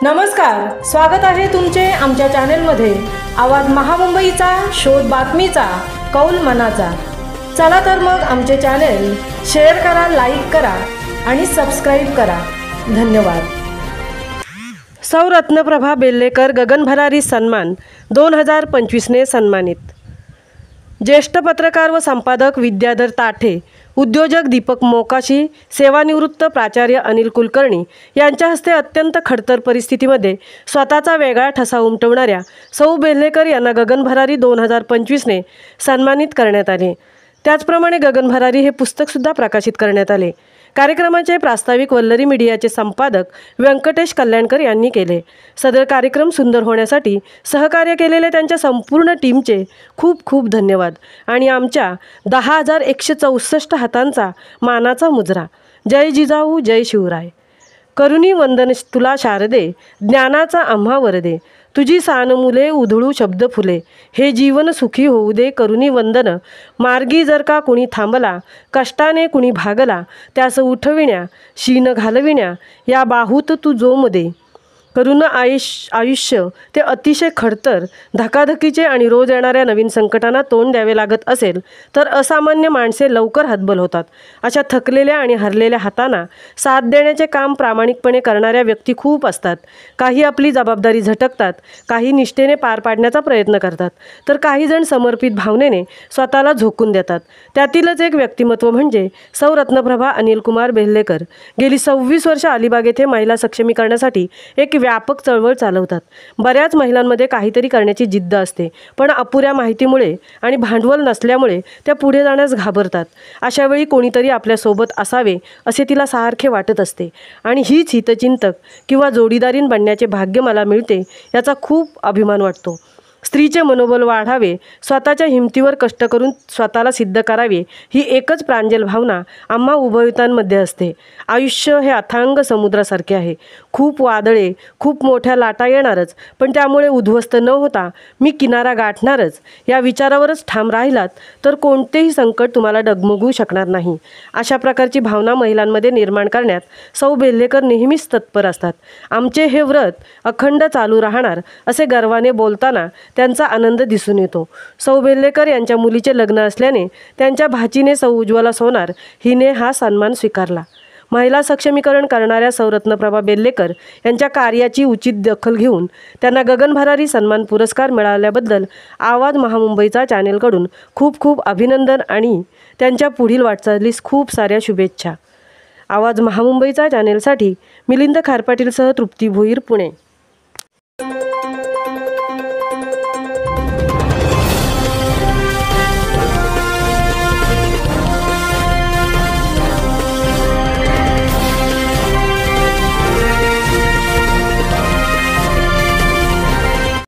नमस्कार, स्वागत आहे तुमचे आमच्या चॅनेलमध्ये। आवाज महामुंबईचा, शोध बातमीचा, कौल मनाचा। चला तर मग आमचे चॅनेल शेअर करा, लाईक करा आणि सबस्क्राइब करा। धन्यवाद। सौ रत्नप्रभा बेल्लेकर गगन भरारी सन्मान 2025 ने सन्मानित। ज्येष्ठ पत्रकार व संपादक विद्याधर ताठे, उद्योजक दीपक मोकाशी, सेवानिवृत्त प्राचार्य अनिल कुलकर्णी यांच्या हस्ते अत्यंत खडतर परिस्थितीमध्ये स्वतःचा वेगळा ठसा उमटवणाऱ्या सौ बेल्लेकर यांना गगन भरारी 2025 ने सन्मानित करण्यात आले। त्याचप्रमाणे गगन भरारी हे पुस्तकसुद्धा प्रकाशित करण्यात आले। कार्यक्रमाचे प्रास्ताविक वल्लरी मीडियाचे संपादक व्यंकटेश कल्याणकर यांनी केले। सदर कार्यक्रम सुंदर होण्यासाठी सहकार्य केलेले त्यांच्या संपूर्ण टीमचे खूप खूप धन्यवाद आणि आमच्या 10,164 हातांचा मानाचा मुजरा। जय जिजाऊ, जय शिवराय। करुणी वंदन तुला शारदे, ज्ञानाचा आम्हा वरदे। तुझी सान मुले उधळू शब्द फुले, हे जीवन सुखी होऊ दे करुणी वंदन। मार्गी जर का कुणी थांबला, कष्टाने कुणी भागला, त्यास उठविण्या शीन घालविण्या, या बाहूत तू जोम दे। करुण आयुष्य ते अतिशय खडतर, धकाधकीचे आणि रोज येणाऱ्या नवीन संकटांना तोंड द्यावे लागत असेल तर असामान्य माणसे लवकर हतबल होतात। अशा थकलेल्या आणि हरलेल्या हातांना साथ देण्याचे काम प्रामाणिकपणे करणाऱ्या व्यक्ती खूप असतात। काही आपली जबाबदारी झटकतात, काही निष्ठेने पार पाडण्याचा प्रयत्न करतात, तर काही जण समर्पित भावनेने स्वतःला झोकून देतात। त्यातीलच एक व्यक्तिमत्व म्हणजे सौ रत्नप्रभा अनिल कुमार बेल्लेकर। गेली 26 वर्ष अलिबाग येथे महिला सक्षमीकरणासाठी एक व्यापक चळवळ चालवतात। बऱ्याच महिलांमध्ये काहीतरी करण्याची जिद्द असते, पण अपुऱ्या माहितीमुळे आणि भांडवल नसल्यामुळे त्या पुढे जाण्यास घाबरतात। अशा वेळी कोणीतरी आपल्यासोबत असावे असे तिला सारखे वाटत असते आणि हीच हितचिंतक किंवा जोडीदारीन बनण्याचे भाग्य मला मिळते याचा खूप अभिमान वाटतो। स्त्रीचे मनोबल वाढावे, स्वतःच्या हिमतीवर कष्ट करून स्वतःला सिद्ध करावे, ही एकच प्रांजल भावना आम्हा उभयतांमध्ये असते। आयुष्य हे अथांग समुद्रासारखे आहे। खूप वादळे, खूप मोठ्या लाटा येणारच, पण त्यामुळे उद्ध्वस्त न होता मी किनारा गाठणारच या विचारावरच ठाम राहिलात तर कोणतेही संकट तुम्हाला डगमगू शकणार नाही। अशा प्रकारची भावना महिलांमध्ये निर्माण करण्यात सौ बेल्लेकर नेहमीच तत्पर असतात। आमचे हे व्रत अखंड चालू राहणार असे गर्वाने बोलताना त्यांचा आनंद दिसून येतो। सौ बेल्लेकर यांच्या मुलीचे लग्न असल्याने त्यांच्या भाचीने सौ उज्ज्वला सोनार हिने हा सन्मान स्वीकारला। महिला सक्षमीकरण करणाऱ्या सौ रत्नप्रभा बेल्लेकर यांच्या कार्याची उचित दखल घेऊन त्यांना गगन भरारी सन्मान पुरस्कार मिळाल्याबद्दल आवाज महामुंबईचा चॅनेलकडून खूप खूप अभिनंदन आणि त्यांच्या पुढील वाटचालीस खूप साऱ्या शुभेच्छा। आवाज महामुंबईचा चॅनेलसाठी मिलिंद खारपाटीलसह तृप्ती भोईर, पुणे।